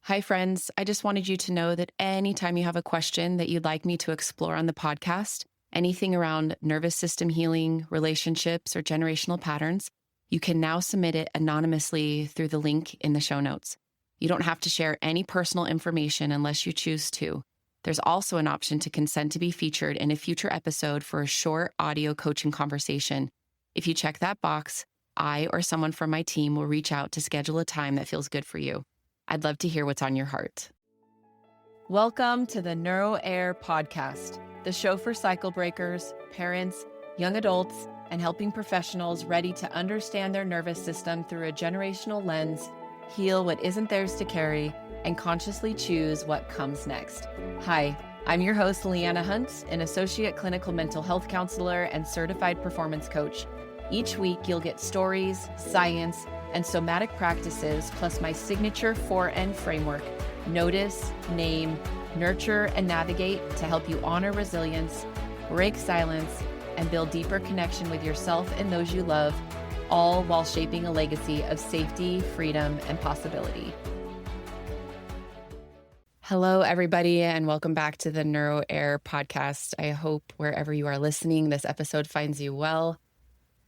Hi, friends. I just wanted you to know that anytime you have a question that you'd like me to explore on the podcast, anything around nervous system healing, relationships, or generational patterns, you can now submit it anonymously through the link in the show notes. You don't have to share any personal information unless you choose to. There's also an option to consent to be featured in a future episode for a short audio coaching conversation. If you check that box, I or someone from my team will reach out to schedule a time that feels good for you. I'd love to hear what's on your heart. Welcome to the NeuroHeir Podcast, the show for cycle breakers, parents, young adults, and helping professionals ready to understand their nervous system through a generational lens, heal what isn't theirs to carry, and consciously choose what comes next. Hi, I'm your host, Leanna Hunt, an associate clinical mental health counselor and certified performance coach. Each week, you'll get stories, science, and somatic practices, plus my signature 4N framework: notice, name, nurture, and navigate, to help you honor resilience, break silence, and build deeper connection with yourself and those you love, all while shaping a legacy of safety, freedom, and possibility. Hello, everybody, and welcome back to the NeuroHeir Podcast. I hope wherever you are listening, this episode finds you well.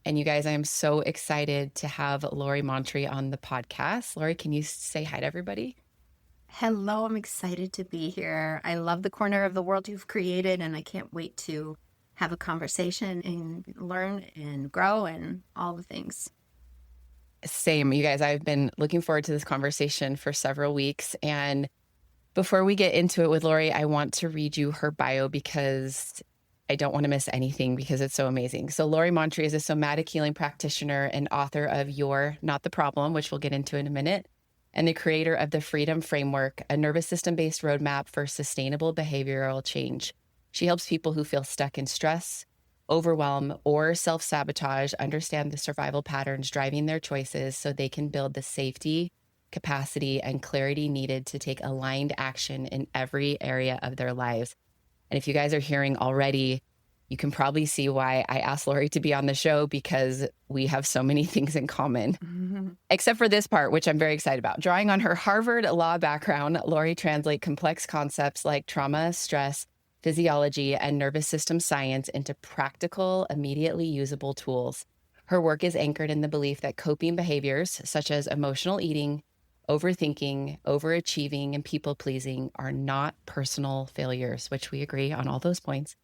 And you guys, I am so excited to have Lori Montry on the podcast. Lori, can you say hi to everybody? Hello, I'm excited to be here. I love the corner of the world you've created, and I can't wait to have a conversation and learn and grow and all the things. Same, you guys. I've been looking forward to this conversation for several weeks. And before we get into it with Lori, I want to read you her bio because I don't want to miss anything because it's so amazing. So Lori Montry is a somatic healing practitioner and author of You're Not the Problem, which we'll get into in a minute, and the creator of the Freedom Framework, a nervous system-based roadmap for sustainable behavioral change. She helps people who feel stuck in stress, overwhelm, or self-sabotage understand the survival patterns driving their choices so they can build the safety, capacity, and clarity needed to take aligned action in every area of their lives. And if you guys are hearing already, you can probably see why I asked Lori to be on the show, because we have so many things in common, except for this part, which I'm very excited about. Drawing on her Harvard law background, Lori translates complex concepts like trauma, stress, physiology, and nervous system science into practical, immediately usable tools. Her work is anchored in the belief that coping behaviors such as emotional eating, overthinking, overachieving, and people-pleasing are not personal failures, which we agree on all those points,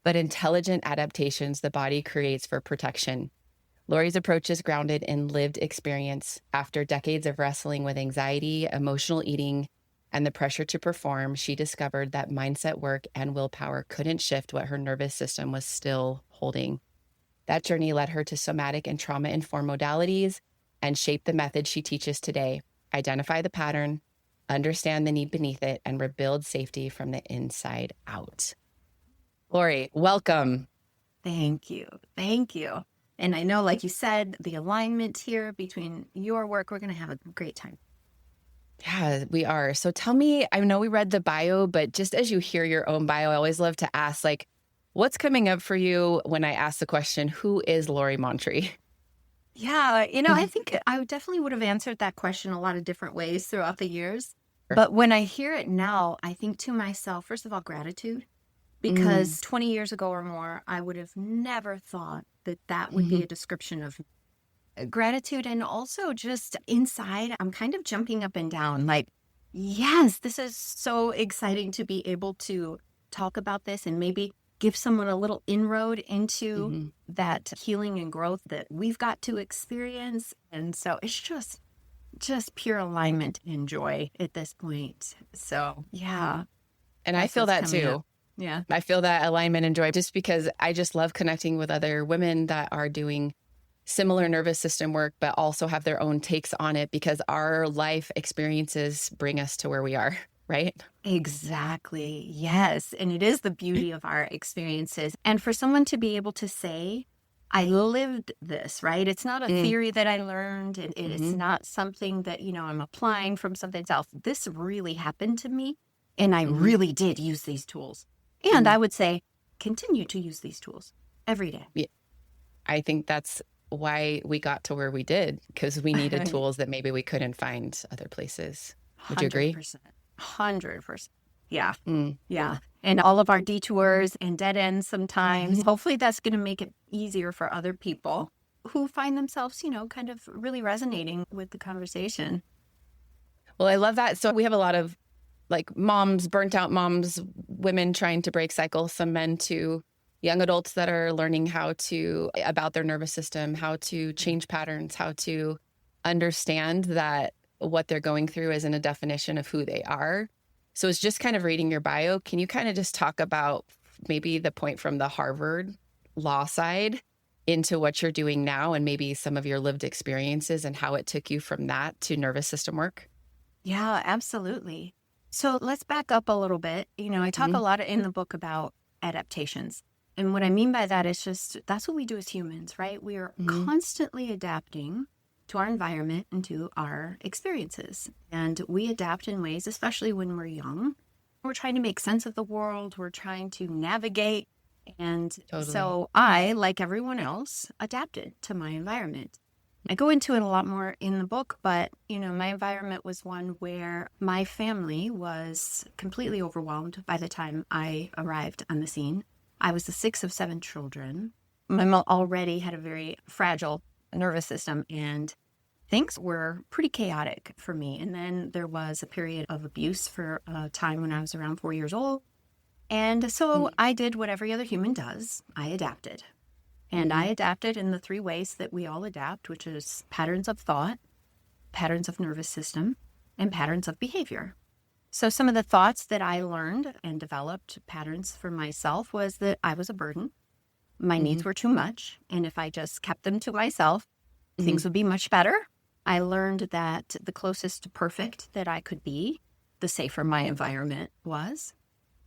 but intelligent adaptations the body creates for protection. Lori's approach is grounded in lived experience. After decades of wrestling with anxiety, emotional eating, and the pressure to perform, she discovered that mindset work and willpower couldn't shift what her nervous system was still holding. That journey led her to somatic and trauma-informed modalities and shaped the method she teaches today. Identify the pattern, understand the need beneath it, and rebuild safety from the inside out. Lori, welcome. Thank you. Thank you. And I know, like you said, the alignment here between your work, we're going to have a great time. Yeah, we are. So tell me, I know we read the bio, but just as you hear your own bio, I always love to ask, what's coming up for you when I ask the question, who is Lori Montry? Yeah, I think I definitely would have answered that question a lot of different ways throughout the years. Sure. But when I hear it now, I think to myself, first of all, gratitude, because 20 years ago or more, I would have never thought that would be a description of gratitude. And also just inside, I'm kind of jumping up and down like, yes, this is so exciting to be able to talk about this and maybe give someone a little inroad into that healing and growth that we've got to experience. And so it's just pure alignment and joy at this point. So, yeah. And I feel that too. Up. Yeah. I feel that alignment and joy just because I just love connecting with other women that are doing similar nervous system work, but also have their own takes on it, because our life experiences bring us to where we are. Right? Exactly. Yes. And it is the beauty of our experiences. And for someone to be able to say, I lived this, right? It's not a theory that I learned. And it's not something that, I'm applying from something else. This really happened to me. And I really did use these tools. And I would say, continue to use these tools every day. Yeah. I think that's why we got to where we did, because we needed tools that maybe we couldn't find other places. Would you agree? 100%. 100%. Yeah. Mm. Yeah. And all of our detours and dead ends sometimes, hopefully that's going to make it easier for other people who find themselves, kind of really resonating with the conversation. Well, I love that. So we have a lot of like moms, burnt out moms, women trying to break cycles, some men too, young adults that are learning about their nervous system, how to change patterns, how to understand that what they're going through isn't a definition of who they are. So it's just kind of reading your bio. Can you kind of just talk about maybe the point from the Harvard law side into what you're doing now and maybe some of your lived experiences and how it took you from that to nervous system work? Yeah, absolutely. So let's back up a little bit. I talk a lot in the book about adaptations. And what I mean by that is just that's what we do as humans, right? We are constantly adapting to our environment and to our experiences. And we adapt in ways, especially when we're young. We're trying to make sense of the world. We're trying to navigate. And so I, like everyone else, adapted to my environment. I go into it a lot more in the book, but, my environment was one where my family was completely overwhelmed by the time I arrived on the scene. I was the sixth of 7 children. My mom already had a very fragile nervous system, and things were pretty chaotic for me. And then there was a period of abuse for a time when I was around 4 years old. And so I did what every other human does. I adapted. And I adapted in the 3 ways that we all adapt, which is patterns of thought, patterns of nervous system, and patterns of behavior. So some of the thoughts that I learned and developed patterns for myself was that I was a burden. My needs were too much. And if I just kept them to myself, things would be much better. I learned that the closest to perfect that I could be, the safer my environment was.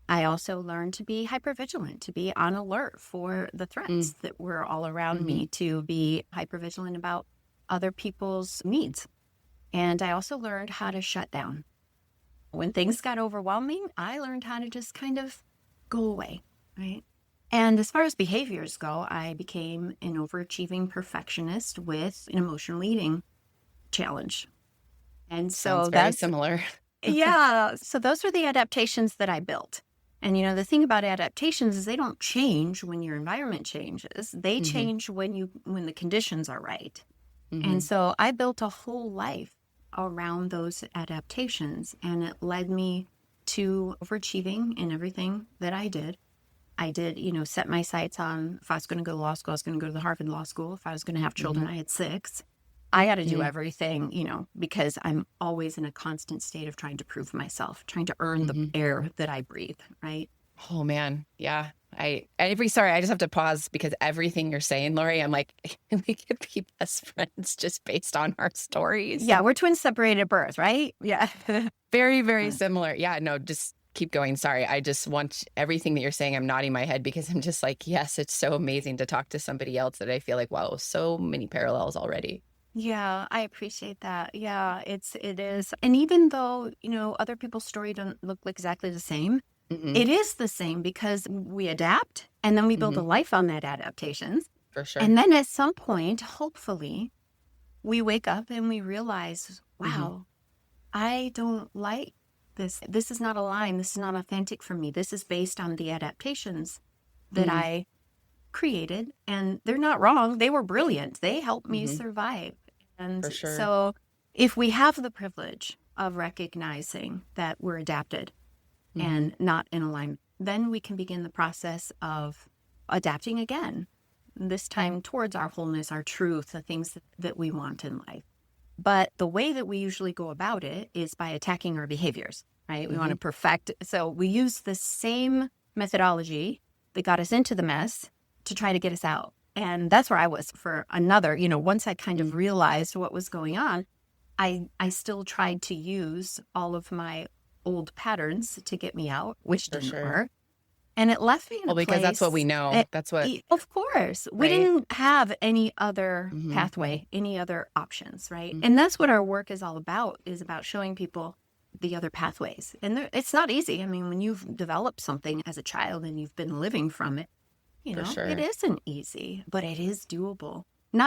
I also learned to be hypervigilant, to be on alert for the threats that were all around me, to be hypervigilant about other people's needs. And I also learned how to shut down. When things got overwhelming, I learned how to just kind of go away, right? And as far as behaviors go, I became an overachieving perfectionist with an emotional eating challenge. And so Sounds very similar. Yeah. So those are the adaptations that I built. And, the thing about adaptations is they don't change when your environment changes. They change when the conditions are right. And so I built a whole life around those adaptations, and it led me to overachieving in everything that I did. I did, set my sights on if I was going to go to law school, I was going to go to the Harvard Law School. If I was going to have children, I had 6. I got to do everything, because I'm always in a constant state of trying to prove myself, trying to earn the air that I breathe, right? Oh, man. Yeah. I just have to pause because everything you're saying, Lori, I'm like, we could be best friends just based on our stories. Yeah, we're twins separated at birth, right? Yeah. Very, very similar. Yeah, no, just keep going. Sorry. I just want everything that you're saying. I'm nodding my head because I'm just like, yes, it's so amazing to talk to somebody else that I feel like, wow, so many parallels already. Yeah, I appreciate that. Yeah, it is. And even though, other people's story don't look exactly the same, it is the same because we adapt and then we build a life on that adaptations. For sure. And then at some point, hopefully, we wake up and we realize, wow, I don't like this. This is not aligned. This is not authentic for me. This is based on the adaptations that I created, and they're not wrong. They were brilliant. They helped me survive. And so if we have the privilege of recognizing that we're adapted and not in alignment, then we can begin the process of adapting again, this time towards our wholeness, our truth, the things that we want in life. But the way that we usually go about it is by attacking our behaviors, right? We want to perfect. So we use the same methodology that got us into the mess to try to get us out. And that's where I was for another, once I kind of realized what was going on, I still tried to use all of my old patterns to get me out, which didn't work. And it left me in a place. Because that's what we know. That's what. Of course. We didn't have any other pathway, any other options, right? And that's what our work is all about, is about showing people the other pathways. And it's not easy. I mean, when you've developed something as a child and you've been living from it, it isn't easy, but it is doable.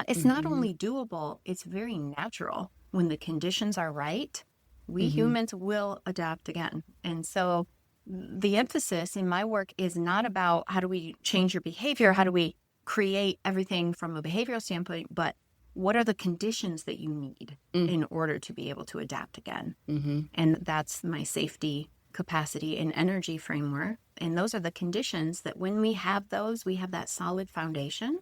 It's not only doable, it's very natural. When the conditions are right, We humans will adapt again. And so the emphasis in my work is not about how do we change your behavior, how do we create everything from a behavioral standpoint, but what are the conditions that you need in order to be able to adapt again? And that's my safety, capacity, and energy framework. And those are the conditions that when we have those, we have that solid foundation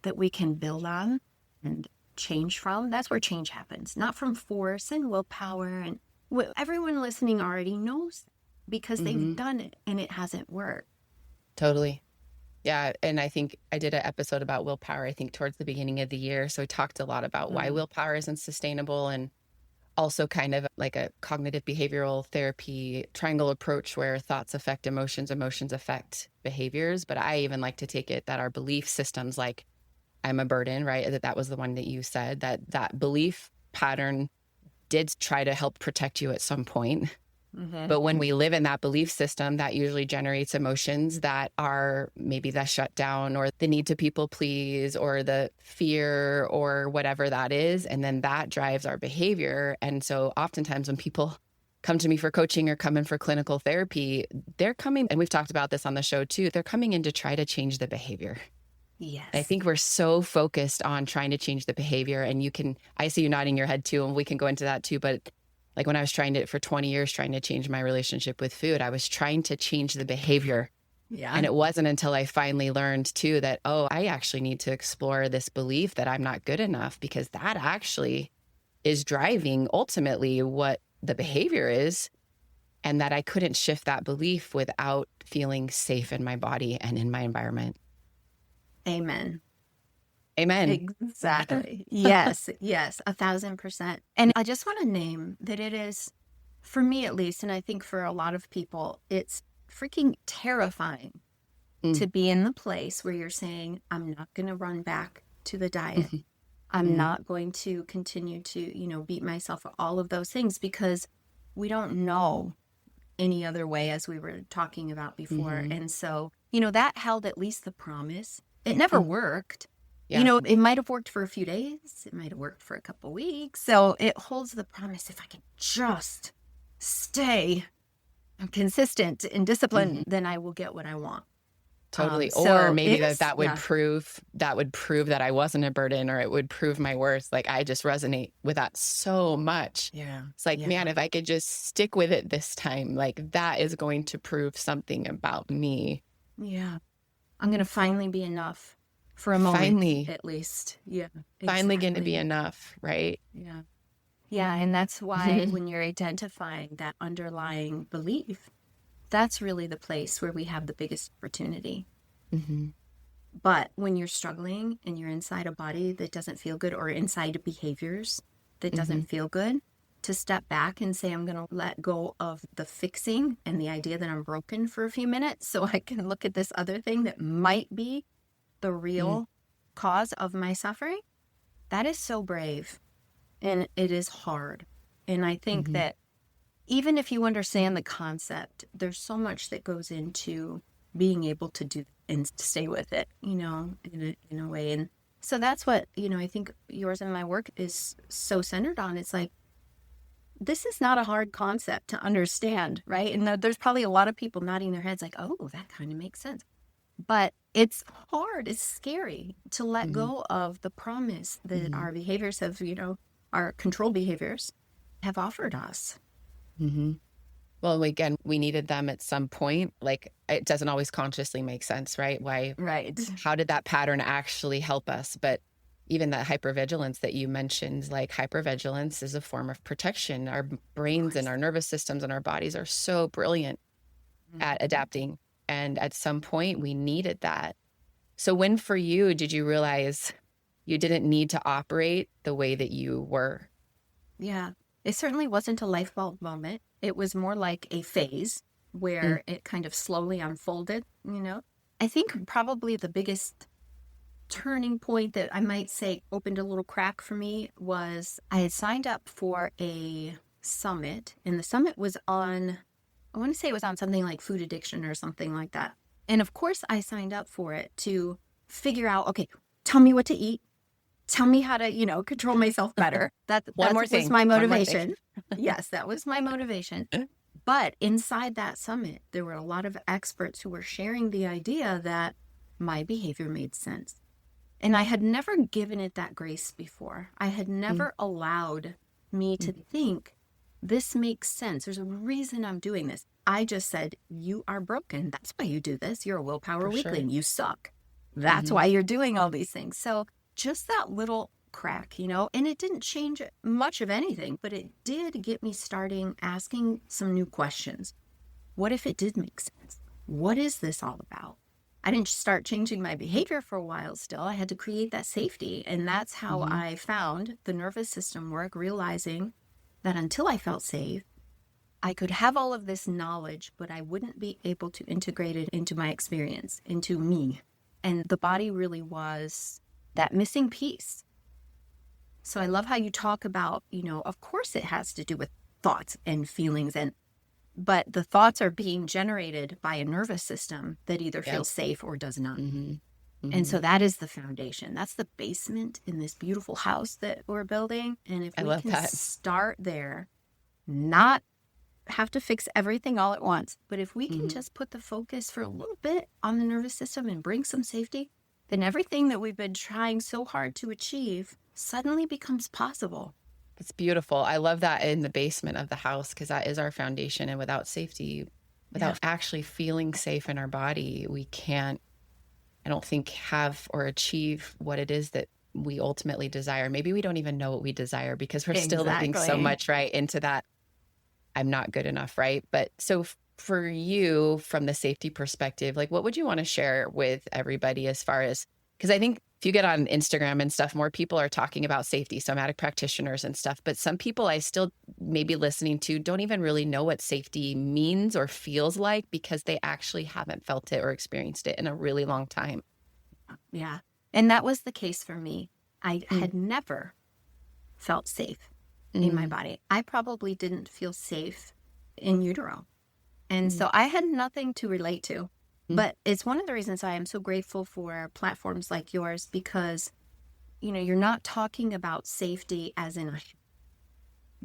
that we can build on and change from. That's where change happens, not from force and willpower. And everyone listening already knows because they've done it and it hasn't worked. Totally. Yeah. And I think I did an episode about willpower, I think towards the beginning of the year. So we talked a lot about why willpower isn't sustainable, and also kind of like a cognitive behavioral therapy triangle approach where thoughts affect emotions, emotions affect behaviors. But I even like to take it that our belief systems, like I'm a burden, right? That was the one that you said, that belief pattern did try to help protect you at some point. But when we live in that belief system, that usually generates emotions that are maybe the shutdown or the need to people please or the fear or whatever that is. And then that drives our behavior. And so oftentimes when people come to me for coaching or come in for clinical therapy, they're coming, and we've talked about this on the show too, they're coming in to try to change the behavior. Yes. I think we're so focused on trying to change the behavior, and I see you nodding your head too, and we can go into that too. But like when I was for 20 years, trying to change my relationship with food, I was trying to change the behavior. Yeah. And it wasn't until I finally learned too that, I actually need to explore this belief that I'm not good enough, because that actually is driving ultimately what the behavior is, and that I couldn't shift that belief without feeling safe in my body and in my environment. Amen. Amen. Exactly. Yes. 1,000%. And I just want to name that it is, for me at least, and I think for a lot of people, it's freaking terrifying to be in the place where you're saying, I'm not going to run back to the diet. I'm not going to continue to, beat myself for all of those things, because we don't know any other way, as we were talking about before. And so, that held at least the promise. It never worked. Yeah. It might have worked for a few days. It might have worked for a couple of weeks. So it holds the promise, if I can just stay consistent and disciplined, then I will get what I want. Totally. So or maybe that would yeah. prove that I wasn't a burden, or it would prove my worth. Like I just resonate with that so much. Yeah. It's like, man, if I could just stick with it this time, like that is going to prove something about me. Yeah. I'm going to finally be enough for a moment, Finally. at least. Yeah. Finally going to exactly. be enough, right? Yeah. Yeah. And that's why when you're identifying that underlying belief, that's really the place where we have the biggest opportunity. But when you're struggling and you're inside a body that doesn't feel good, or inside behaviors that doesn't feel good, to step back and say, I'm going to let go of the fixing and the idea that I'm broken for a few minutes so I can look at this other thing that might be the real cause of my suffering. That is so brave, and it is hard. And I think that even if you understand the concept, there's so much that goes into being able to do and stay with it, in a way. And so that's what, I think yours and my work is so centered on. It's like, this is not a hard concept to understand, right? And there's probably a lot of people nodding their heads like, oh, that kind of makes sense. But it's hard, it's scary to let go of the promise that our behaviors have, our control behaviors have offered us. Well, again, we needed them at some point. Like it doesn't always consciously make sense, right? Why? Right. How did that pattern actually help us? But even that hypervigilance that you mentioned, like hypervigilance is a form of protection. Our brains and our nervous systems and our bodies are so brilliant at adapting. And at some point we needed that. So when for you, did you realize you didn't need to operate the way that you were? Yeah, it certainly wasn't a light bulb moment. It was more like a phase where it kind of slowly unfolded, I think probably the biggest turning point that I might say opened a little crack for me was I had signed up for a summit, and the summit was on, I want to say it was on something like food addiction or something like that. And of course I signed up for it to figure out, okay, tell me what to eat. tell me how to, control myself better. That was my motivation. Yes, that was my motivation. But inside that summit, there were a lot of experts who were sharing the idea that my behavior made sense. And I had never given it that grace before. I had never allowed me to think, this makes sense. There's a reason I'm doing this. I just said, you are broken. That's why you do this. You're a willpower weakling. You suck. That's why you're doing all these things. So just that little crack, and it didn't change much of anything, but it did get me starting asking some new questions. What if it did make sense? What is this all about? I didn't start changing my behavior for a while still. I had to create that safety. And that's how I found the nervous system work, realizing that until I felt safe, I could have all of this knowledge, but I wouldn't be able to integrate it into my experience, into me. And the body really was that missing piece. So I love how you talk about, of course it has to do with thoughts and feelings, but the thoughts are being generated by a nervous system that either feels safe or does not. And so that is the foundation. That's the basement in this beautiful house that we're building. And if we can start there, not have to fix everything all at once, but if we can just put the focus for a little bit on the nervous system and bring some safety, then everything that we've been trying so hard to achieve suddenly becomes possible. It's beautiful. I love that in the basement of the house, because that is our foundation. And without safety, without actually feeling safe in our body, we can't, I don't think, have or achieve what it is that we ultimately desire. Maybe we don't even know what we desire because we're still living so much into that I'm not good enough, right? But so for you, from the safety perspective, like what would you want to share with everybody as far as, because I think if you get on Instagram and stuff, more people are talking about safety, somatic practitioners and stuff. But some people I still maybe listening to don't even really know what safety means or feels like because they actually haven't felt it or experienced it in a really long time. Yeah. And that was the case for me. I had never felt safe in my body. I probably didn't feel safe in utero. And so I had nothing to relate to. But it's one of the reasons I am so grateful for platforms like yours, because, you're not talking about safety as in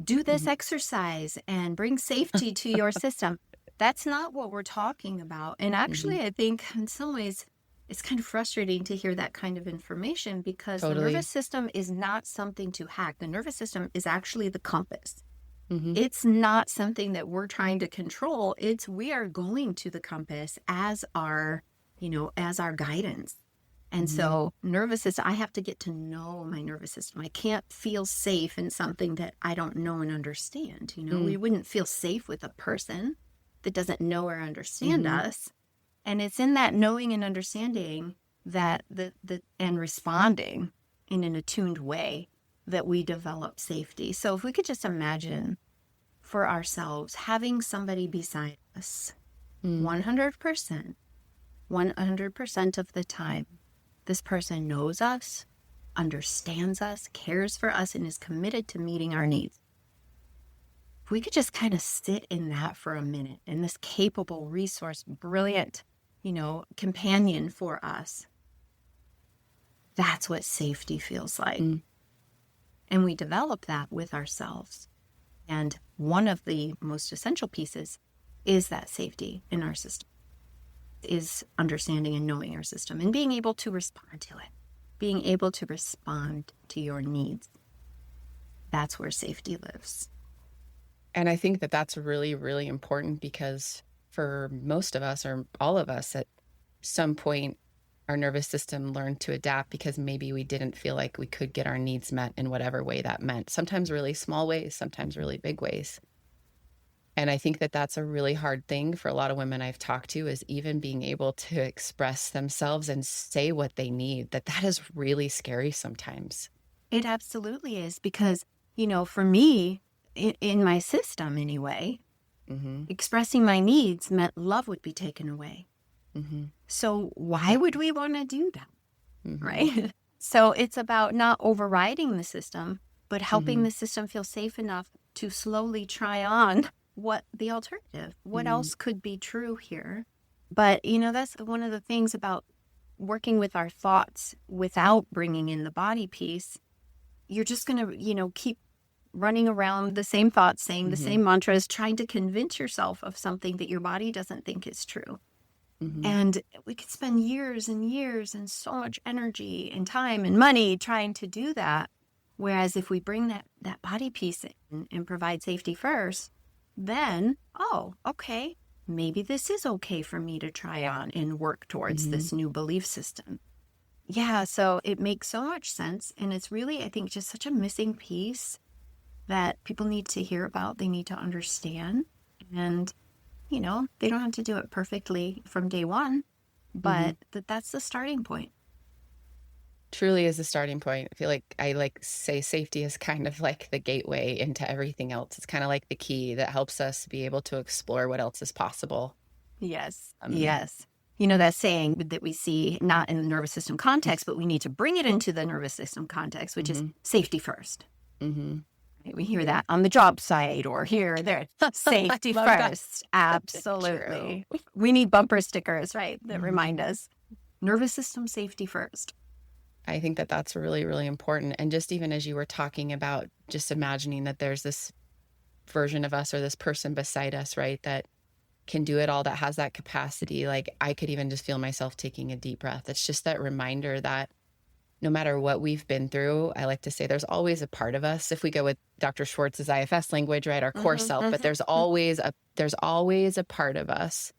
do this exercise and bring safety to your system. That's not what we're talking about. And actually, I think in some ways, it's kind of frustrating to hear that kind of information, because the nervous system is not something to hack. The nervous system is actually the compass. It's not something that we're trying to control. We are going to the compass as our guidance. And so nervous system, I have to get to know my nervous system. I can't feel safe in something that I don't know and understand. We wouldn't feel safe with a person that doesn't know or understand us. And it's in that knowing and understanding that and responding in an attuned way that we develop safety. So if we could just imagine for ourselves having somebody beside us 100% of the time, this person knows us, understands us, cares for us, and is committed to meeting our needs. If we could just kind of sit in that for a minute, in this capable, resource, brilliant, companion for us, that's what safety feels like. And we develop that with ourselves. And one of the most essential pieces is that safety in our system, is understanding and knowing our system and being able to respond to it, being able to respond to your needs. That's where safety lives. And I think that that's really, really important, because for most of us, or all of us, at some point, our nervous system learned to adapt because maybe we didn't feel like we could get our needs met in whatever way that meant. Sometimes really small ways, sometimes really big ways. And I think that that's a really hard thing for a lot of women I've talked to, is even being able to express themselves and say what they need. That is really scary sometimes. It absolutely is, because, for me, in my system anyway, expressing my needs meant love would be taken away. So why would we want to do that? Right? So it's about not overriding the system, but helping the system feel safe enough to slowly try on what the alternative, what else could be true here. But, that's one of the things about working with our thoughts without bringing in the body piece, you're just going to, keep running around the same thoughts, saying the same mantras, trying to convince yourself of something that your body doesn't think is true. And we could spend years and years and so much energy and time and money trying to do that. Whereas if we bring that body piece in and provide safety first, then, okay, maybe this is okay for me to try on and work towards this new belief system. Yeah, so it makes so much sense. And it's really, I think, just such a missing piece that people need to hear about. They need to understand. And, they don't have to do it perfectly from day one, but that's the starting point. Truly is the starting point. I feel like I say safety is kind of like the gateway into everything else. It's kind of like the key that helps us be able to explore what else is possible. Yes. Yes. That saying that we see not in the nervous system context, but we need to bring it into the nervous system context, which is safety first. We hear that on the job site or here or there. Safety first. Absolutely. We need bumper stickers, right, that remind us. Nervous system safety first. I think that that's really, really important. And just even as you were talking about just imagining that there's this version of us or this person beside us, right, that can do it all, that has that capacity. Like I could even just feel myself taking a deep breath. It's just that reminder that no matter what we've been through, I like to say there's always a part of us. If we go with Dr. Schwartz's IFS language, right, our core self, but there's always a part of us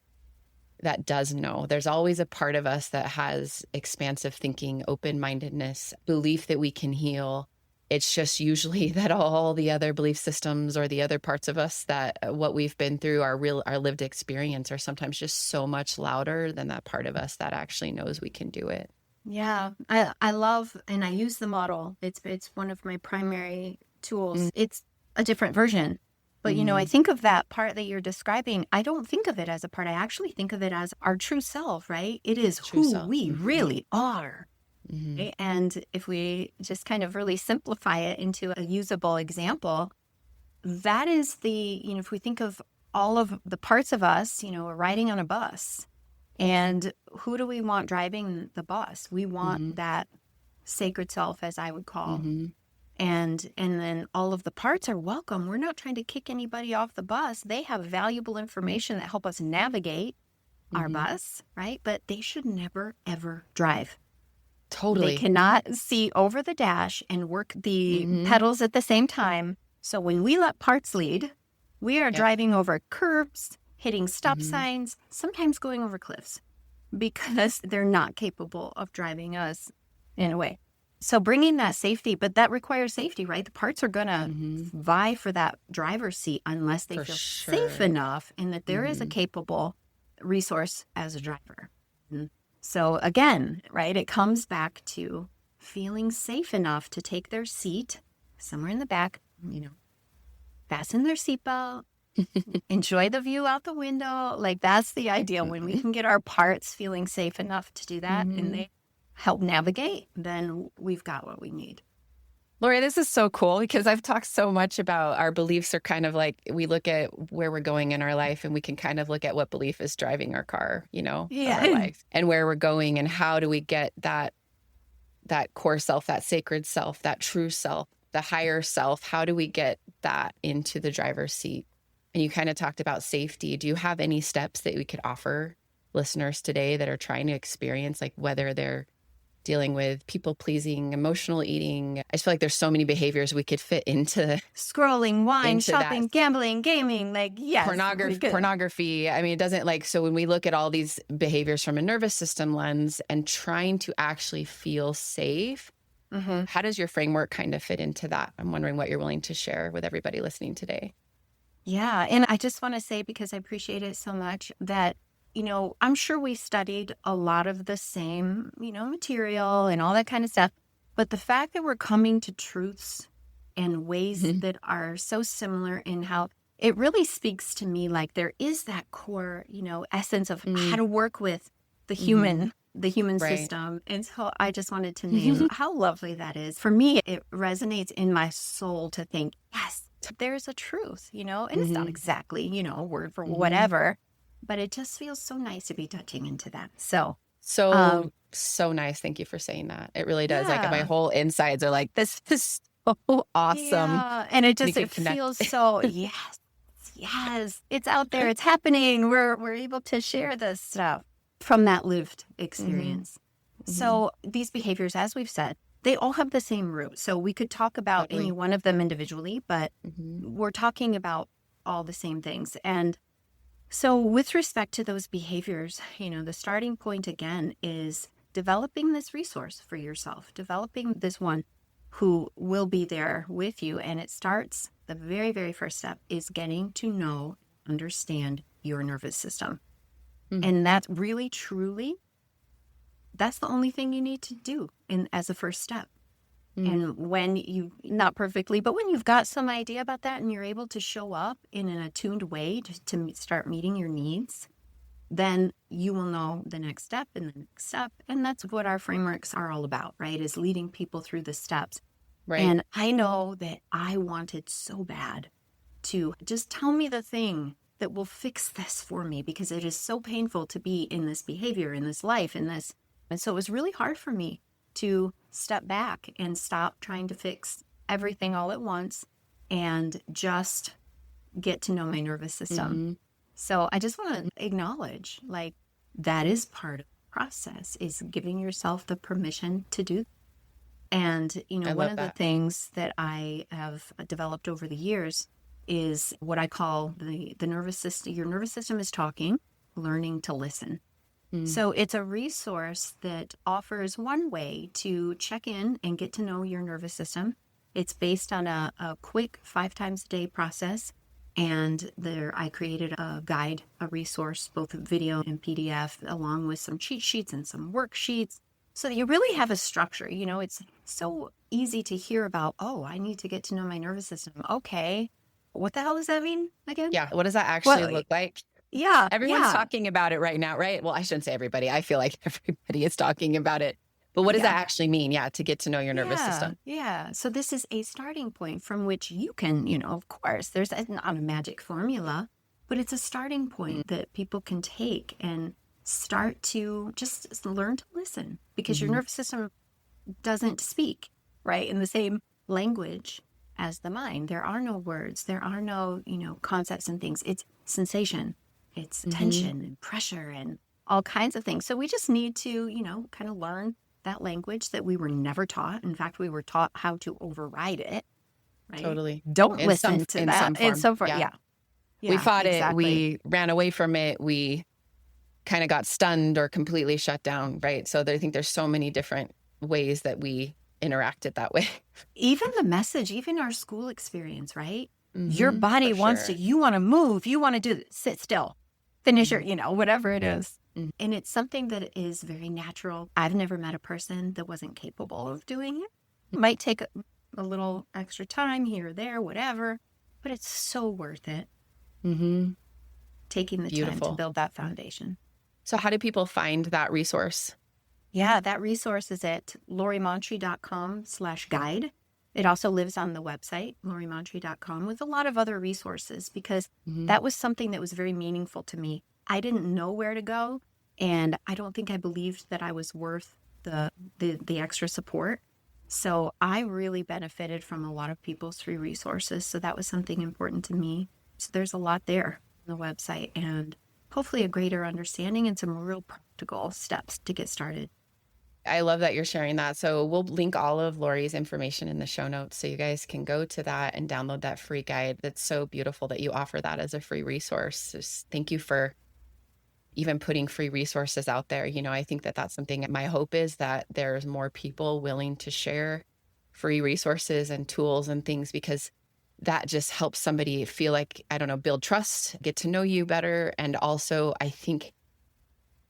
that does know. There's always a part of us that has expansive thinking, open-mindedness, belief that we can heal. It's just usually that all the other belief systems or the other parts of us that what we've been through, our lived experience, are sometimes just so much louder than that part of us that actually knows we can do it. Yeah, I love, and I use the model. It's one of my primary tools. It's a different version. But, I think of that part that you're describing. I don't think of it as a part. I actually think of it as our true self, right? It is who we really are. Right? And if we just kind of really simplify it into a usable example, that is if we think of all of the parts of us, we're riding on a bus. And who do we want driving the bus? We want that sacred self, as I would call. And then all of the parts are welcome. We're not trying to kick anybody off the bus. They have valuable information that help us navigate our bus, right? But they should never, ever drive. Totally. They cannot see over the dash and work the pedals at the same time. So when we let parts lead, we are driving over curbs, hitting stop signs, sometimes going over cliffs because they're not capable of driving us in a way. So bringing that safety, but that requires safety, right? The parts are going to vie for that driver's seat unless they feel safe enough and that there is a capable resource as a driver. So again, right, it comes back to feeling safe enough to take their seat somewhere in the back, fasten their seatbelt, enjoy the view out the window. Like that's the ideal. When we can get our parts feeling safe enough to do that and they help navigate, then we've got what we need. Lori, this is so cool because I've talked so much about our beliefs are kind of like we look at where we're going in our life and we can kind of look at what belief is driving our car, of our life and where we're going and how do we get that core self, that sacred self, that true self, the higher self. How do we get that into the driver's seat? And you kind of talked about safety. Do you have any steps that we could offer listeners today that are trying to experience, like whether they're dealing with people pleasing, emotional eating? I just feel like there's so many behaviors we could fit into scrolling, wine, shopping, gambling, gaming, pornography. I mean, it doesn't so when we look at all these behaviors from a nervous system lens and trying to actually feel safe, how does your framework kind of fit into that? I'm wondering what you're willing to share with everybody listening today. Yeah. And I just want to say, because I appreciate it so much, that I'm sure we studied a lot of the same, material and all that kind of stuff. But the fact that we're coming to truths and ways that are so similar in how it really speaks to me, like there is that core, essence of how to work with the human system. And so I just wanted to name how lovely that is. For me, it resonates in my soul to think, yes, there's a truth, and it's not exactly, word for whatever. But it just feels so nice to be touching into that. So So nice. Thank you for saying that. It really does. Like my Yeah. whole insides are like, this is so awesome. Yeah. And it You just, can it connect. feels so, yes, it's out there. It's happening. We're able to share this stuff from that lived experience. So these behaviors, as we've said, they all have the same root. So we could talk about any one of them individually, but we're talking about all the same things. And so with respect to those behaviors, the starting point again is developing this resource for yourself, developing this one who will be there with you. And it starts, the very, very first step is getting to know, understand your nervous system. And that's really, truly, that's the only thing you need to do as a first step. And when you, not perfectly, but when you've got some idea about that and you're able to show up in an attuned way to start meeting your needs, then you will know the next step and the next step. And that's what our frameworks are all about, right? Is leading people through the steps. Right. And I know that I wanted so bad to just tell me the thing that will fix this for me, because it is so painful to be in this behavior, in this life, in this. And so it was really hard for me to step back and stop trying to fix everything all at once and just get to know my nervous system. So I just want to acknowledge, like, that is part of the process, is giving yourself the permission to do. And, one of the things that I have developed over the years is what I call the nervous system. Your nervous system is talking, learning to listen. So it's a resource that offers one way to check in and get to know your nervous system. It's based on a quick 5 times a day process. And there I created a guide, a resource, both video and PDF, along with some cheat sheets and some worksheets, so that you really have a structure. It's so easy to hear about, oh, I need to get to know my nervous system. Okay. What the hell does that mean again? Yeah. What does that actually look like? Yeah. Everyone's talking about it right now, right? Well, I shouldn't say everybody. I feel like everybody is talking about it. But what does that actually mean? Yeah, to get to know your nervous system. Yeah. So this is a starting point from which you can, of course, there's not a magic formula, but it's a starting point that people can take and start to just learn to listen, because your nervous system doesn't speak, right, in the same language as the mind. There are no words. There are no, concepts and things. It's sensation. It's tension and pressure and all kinds of things. So we just need to, kind of learn that language that we were never taught. In fact, we were taught how to override it. Right? Totally. Don't listen to that. In some form. Yeah. We fought it. We ran away from it. We kind of got stunned or completely shut down. Right. So I think there's so many different ways that we interacted that way. Even the message, even our school experience, right? Your body wants to, you want to move, you want to do this, sit still, finish your, whatever it is. And it's something that is very natural. I've never met a person that wasn't capable of doing it. It might take a little extra time here or there, whatever, but it's so worth it. Taking the time to build that foundation. So how do people find that resource? Yeah, that resource is at lorimontry.com/guide. It also lives on the website, lorimontry.com, with a lot of other resources, because that was something that was very meaningful to me. I didn't know where to go, and I don't think I believed that I was worth the extra support. So I really benefited from a lot of people's free resources. So that was something important to me. So there's a lot there on the website, and hopefully a greater understanding and some real practical steps to get started. I love that you're sharing that. So we'll link all of Lori's information in the show notes, so you guys can go to that and download that free guide. That's so beautiful that you offer that as a free resource. Just thank you for even putting free resources out there. I think that that's something, my hope is that there's more people willing to share free resources and tools and things, because that just helps somebody feel like, build trust, get to know you better. And also, I think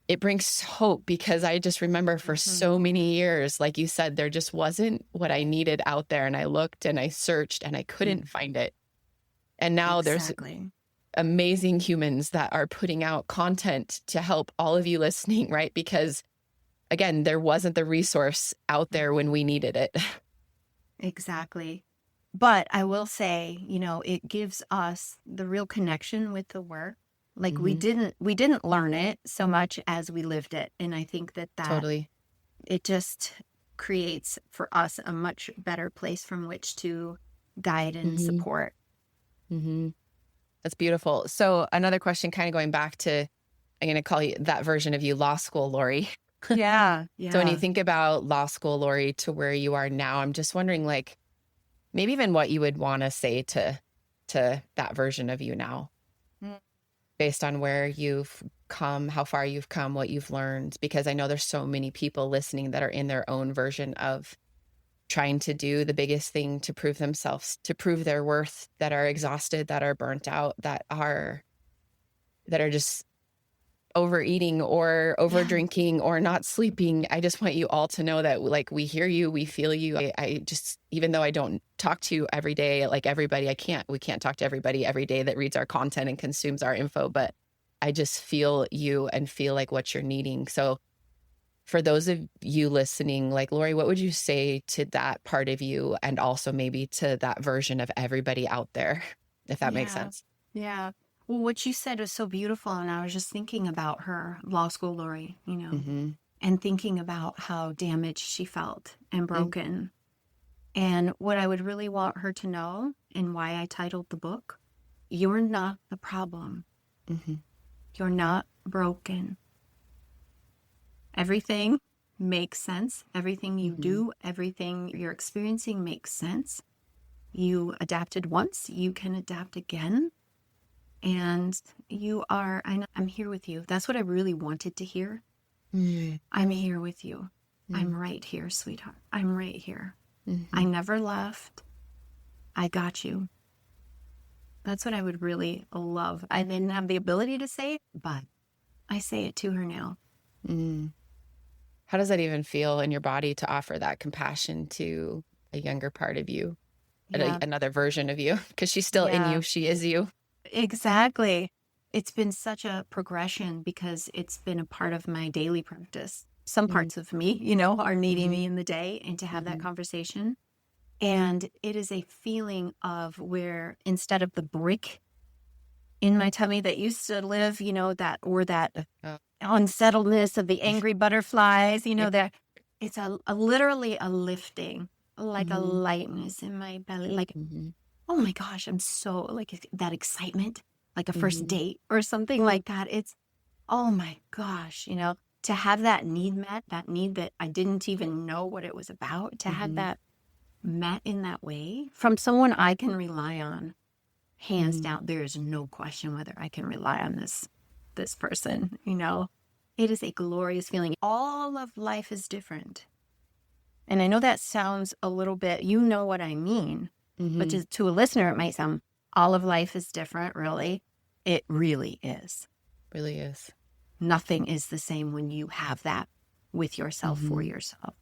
it brings hope, because I just remember for so many years, like you said, there just wasn't what I needed out there. And I looked and I searched and I couldn't find it. And now there's amazing humans that are putting out content to help all of you listening, right? Because again, there wasn't the resource out there when we needed it. Exactly. But I will say, it gives us the real connection with the work. Like we didn't learn it so much as we lived it. And I think that Totally. it just creates for us a much better place from which to guide and support. Mm-hmm. That's beautiful. So another question, kind of going back to, I'm going to call you that version of you, law school Lori. Yeah. So when you think about law school Lori to where you are now, I'm just wondering, like, maybe even what you would want to say to that version of you now, based on where you've come, how far you've come, what you've learned, because I know there's so many people listening that are in their own version of trying to do the biggest thing to prove themselves, to prove their worth, that are exhausted, that are burnt out, that are just overeating or over drinking or not sleeping. I just want you all to know that, like, we hear you, we feel you. I just, even though I don't talk to you every day, like everybody, we can't talk to everybody every day that reads our content and consumes our info, but I just feel you and feel like what you're needing. So for those of you listening, like, Lori, what would you say to that part of you, and also maybe to that version of everybody out there, if that makes sense? Yeah. Well, what you said was so beautiful. And I was just thinking about her, law school Lori, and thinking about how damaged she felt and broken. And what I would really want her to know, and why I titled the book, you're not the problem. You're not broken. Everything makes sense. Everything you do, everything you're experiencing makes sense. You adapted once, you can adapt again. And I'm here with you. That's what I really wanted to hear. I'm here with you. I'm right here, sweetheart. I'm right here. I never left. I got you. That's what I would really love. I didn't have the ability to say it, but I say it to her now. How does that even feel in your body to offer that compassion to a younger part of you, another version of you? Because she's still in you. She is you. Exactly. It's been such a progression because it's been a part of my daily practice. Some parts of me, are needing me in the day, and to have that conversation. And it is a feeling of where, instead of the brick in my tummy that used to live, that unsettledness of the angry butterflies, that it's literally a lifting, like a lightness in my belly, like, oh my gosh, I'm so, like, that excitement, like a first date or something like that. It's, oh my gosh, to have that need met, that need that I didn't even know what it was about, to have that met in that way from someone I can rely on. Hands down, there is no question whether I can rely on this person, It is a glorious feeling. All of life is different. And I know that sounds a little bit, what I mean, but to a listener, it might sound, all of life is different, really. It really is. Really is. Nothing is the same when you have that with yourself, for yourself.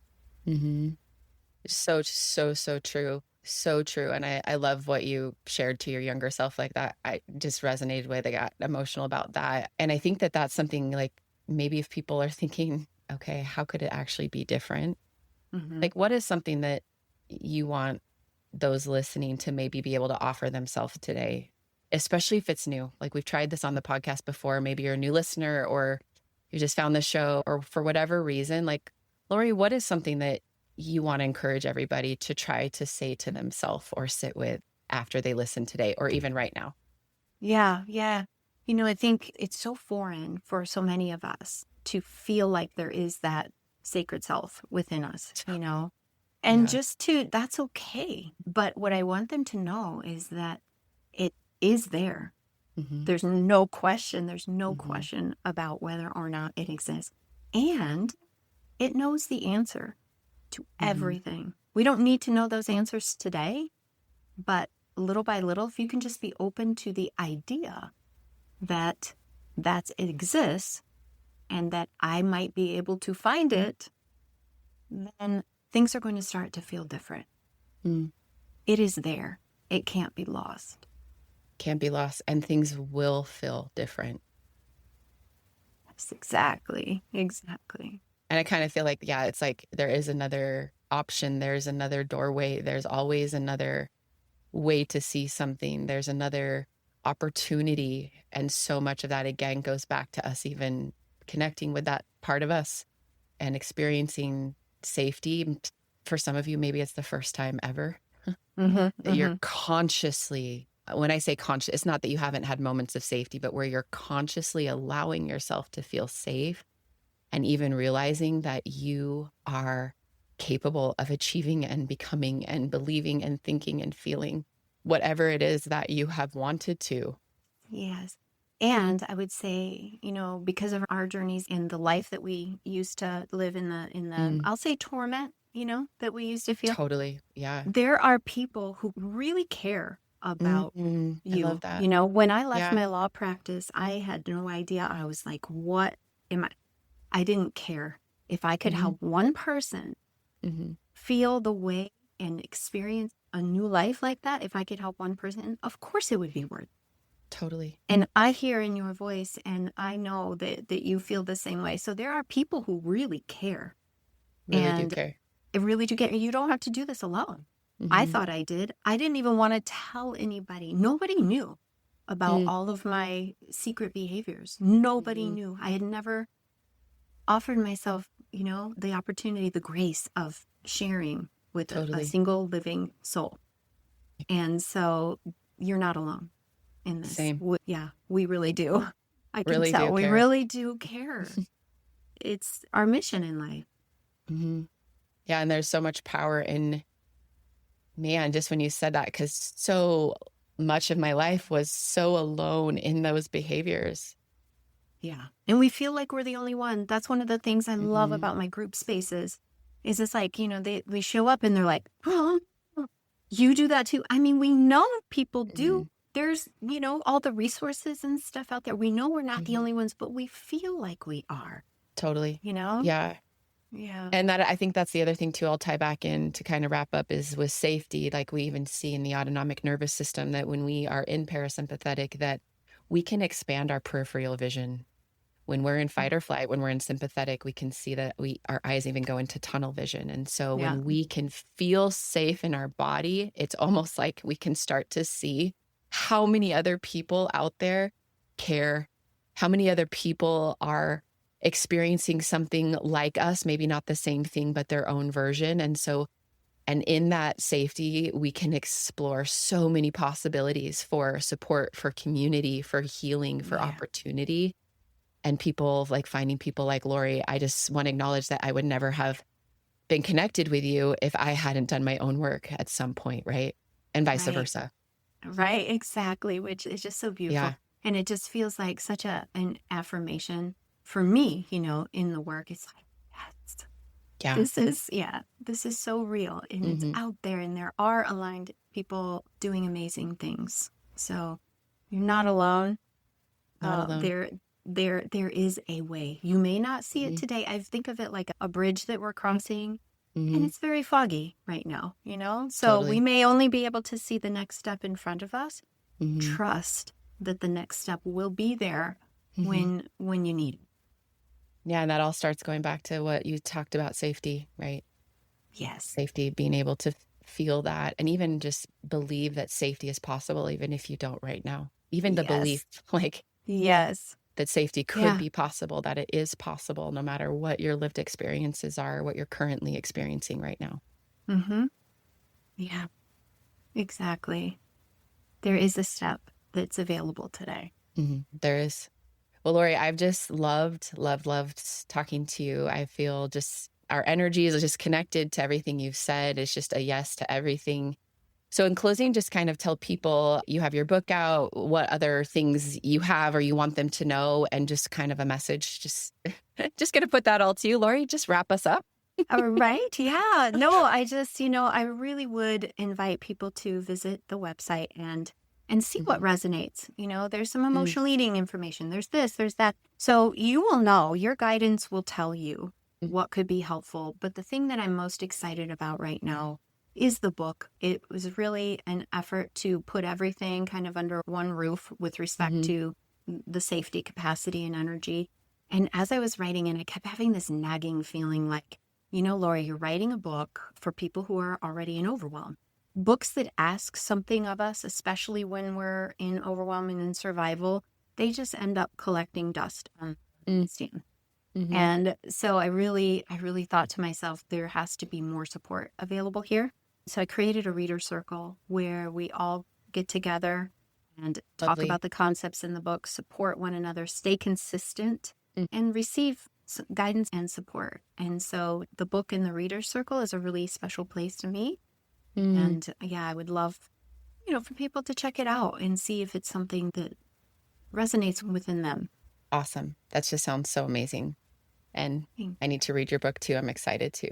So true. So true. And I love what you shared to your younger self like that. I just resonated with, I got emotional about that. And I think that that's something, like, maybe if people are thinking, okay, how could it actually be different? Like, what is something that you want those listening to maybe be able to offer themselves today, especially if it's new? Like, we've tried this on the podcast before. Maybe you're a new listener, or you just found the show, or for whatever reason. Like, Lori, what is something that you want to encourage everybody to try to say to themselves or sit with after they listen today, or even right now? Yeah. I think it's so foreign for so many of us to feel like there is that sacred self within us, and that's okay. But what I want them to know is that it is there. There's no question. There's no question about whether or not it exists. And it knows the answer to everything. We don't need to know those answers today, but little by little, if you can just be open to the idea that it exists and that I might be able to find it, then things are going to start to feel different. It is there. It can't be lost. Can't be lost, and things will feel different. Yes, exactly. And I kind of feel like, it's like there is another option. There's another doorway. There's always another way to see something. There's another opportunity. And so much of that, again, goes back to us even connecting with that part of us and experiencing safety. For some of you, maybe it's the first time ever that you're consciously, when I say conscious, it's not that you haven't had moments of safety, but where you're consciously allowing yourself to feel safe and even realizing that you are capable of achieving and becoming and believing and thinking and feeling whatever it is that you have wanted to. Yes. And I would say, because of our journeys in the life that we used to live in the I'll say torment, that we used to feel. Totally. Yeah. There are people who really care about I love you. that. When I left Yeah. my law practice, I had no idea. I was like, what am I? I didn't care. If I could help one person feel the way and experience a new life like that, if I could help one person, of course it would be worth it. Totally. And I hear in your voice, and I know that you feel the same way. So there are people who really care. Really do care. It really do care. You don't have to do this alone. I thought I did. I didn't even want to tell anybody. Nobody knew about all of my secret behaviors. Nobody knew. I had never offered myself, the opportunity, the grace of sharing with a single living soul. And so you're not alone in this. Same. We really do. I can Really tell. do We care. really do care. It's our mission in life. Yeah. And there's so much power in, man, just when you said that, because so much of my life was so alone in those behaviors. Yeah. And we feel like we're the only one. That's one of the things I love about my group spaces is it's like, we show up and they're like, oh, you do that too. I mean, we know people do. There's, all the resources and stuff out there. We know we're not the only ones, but we feel like we are. Totally. Yeah. Yeah. And that, I think that's the other thing too, I'll tie back in to kind of wrap up is with safety. Like we even see in the autonomic nervous system that when we are in parasympathetic, that we can expand our peripheral vision. When we're in fight or flight, when we're in sympathetic, we can see that our eyes even go into tunnel vision. And so when we can feel safe in our body, it's almost like we can start to see how many other people out there care, how many other people are experiencing something like us, maybe not the same thing, but their own version. And in that safety, we can explore so many possibilities for support, for community, for healing, for opportunity. And people like finding people like Lori, I just want to acknowledge that I would never have been connected with you if I hadn't done my own work at some point, right? And vice versa. Right, exactly, which is just so beautiful. Yeah. And it just feels like such an affirmation for me, in the work. It's like, yes, this is so real and it's out there and there are aligned people doing amazing things. So you're not alone. Not alone. There is a way. You may not see it today. I think of it like a bridge that we're crossing and it's very foggy right now, So we may only be able to see the next step in front of us. Trust that the next step will be there when you need it. Yeah, and that all starts going back to what you talked about, safety, right? Yes. Safety, being able to feel that and even just believe that safety is possible, even if you don't right now. Even the belief, that safety could be possible, that it is possible, no matter what your lived experiences are, what you're currently experiencing right now. Yeah, exactly. There is a step that's available today. There is. Well, Lori, I've just loved talking to you. I feel just our energy is just connected to everything you've said. It's just a yes to everything. So in closing, just kind of tell people you have your book out, what other things you have or you want them to know, and just kind of a message. Just going to put that all to you, Lori. Just wrap us up. All right. Yeah. No, I just, I really would invite people to visit the website and see what resonates. There's some emotional eating information. There's this, there's that. So you will know, your guidance will tell you what could be helpful. But the thing that I'm most excited about right now is the book. It was really an effort to put everything kind of under one roof with respect to the safety, capacity, and energy. And as I was writing it, I kept having this nagging feeling like, Lori, you're writing a book for people who are already in overwhelm. Books that ask something of us, especially when we're in overwhelm and in survival, they just end up collecting dust on the stand. And so I really thought to myself, there has to be more support available here. So I created a reader circle where we all get together and talk Lovely. about the concepts in the book, support one another, stay consistent, and receive guidance and support. And so the book in the reader circle is a really special place to me. And yeah, I would love, for people to check it out and see if it's something that resonates within them. Awesome. That just sounds so amazing. And I need to read your book too. I'm excited too.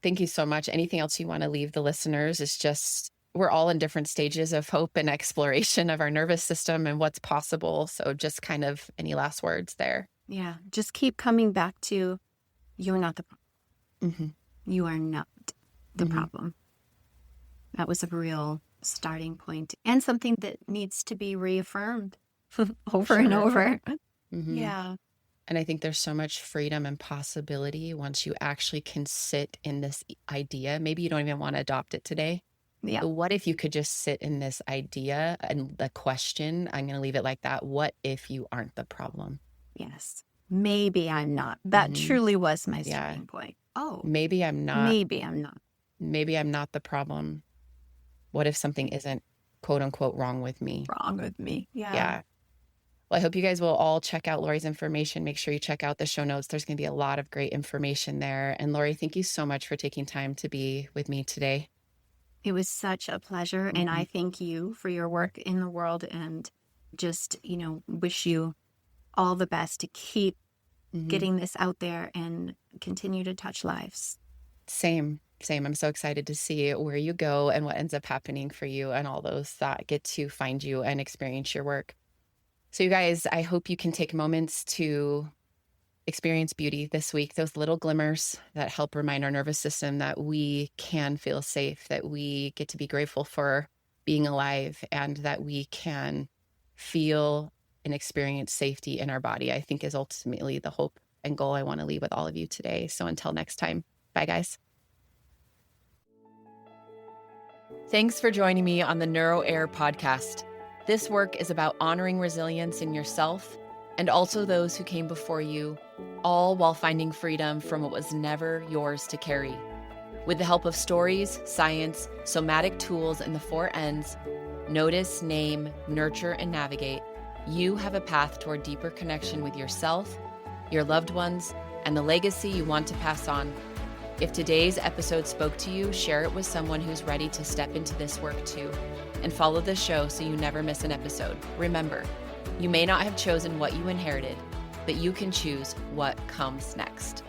Thank you so much. Anything else you want to leave the listeners? It's just, we're all in different stages of hope and exploration of our nervous system and what's possible. So just kind of any last words there. Yeah. Just keep coming back to, you're not the problem. You are not the problem. That was a real starting point and something that needs to be reaffirmed over and over. Yeah. And I think there's so much freedom and possibility once you actually can sit in this idea. Maybe you don't even want to adopt it today. Yeah. But what if you could just sit in this idea and the question, I'm going to leave it like that. What if you aren't the problem? Yes. Maybe I'm not. That truly was my starting point. Oh, maybe I'm not. Maybe I'm not. Maybe I'm not the problem. What if something isn't quote unquote wrong with me? Wrong with me. Yeah. Yeah. Well, I hope you guys will all check out Lori's information. Make sure you check out the show notes. There's going to be a lot of great information there. And Lori, thank you so much for taking time to be with me today. It was such a pleasure. And I thank you for your work in the world and just, wish you all the best to keep getting this out there and continue to touch lives. Same. I'm so excited to see where you go and what ends up happening for you and all those that get to find you and experience your work. So you guys, I hope you can take moments to experience beauty this week, those little glimmers that help remind our nervous system that we can feel safe, that we get to be grateful for being alive, and that we can feel and experience safety in our body, I think is ultimately the hope and goal I want to leave with all of you today. So until next time, bye guys. Thanks for joining me on the NeuroHeir Podcast. This work is about honoring resilience in yourself and also those who came before you, all while finding freedom from what was never yours to carry. With the help of stories, science, somatic tools, and the 4 N's, notice, name, nurture, and navigate, you have a path toward deeper connection with yourself, your loved ones, and the legacy you want to pass on. If today's episode spoke to you, share it with someone who's ready to step into this work too. And follow this show so you never miss an episode. Remember, you may not have chosen what you inherited, but you can choose what comes next.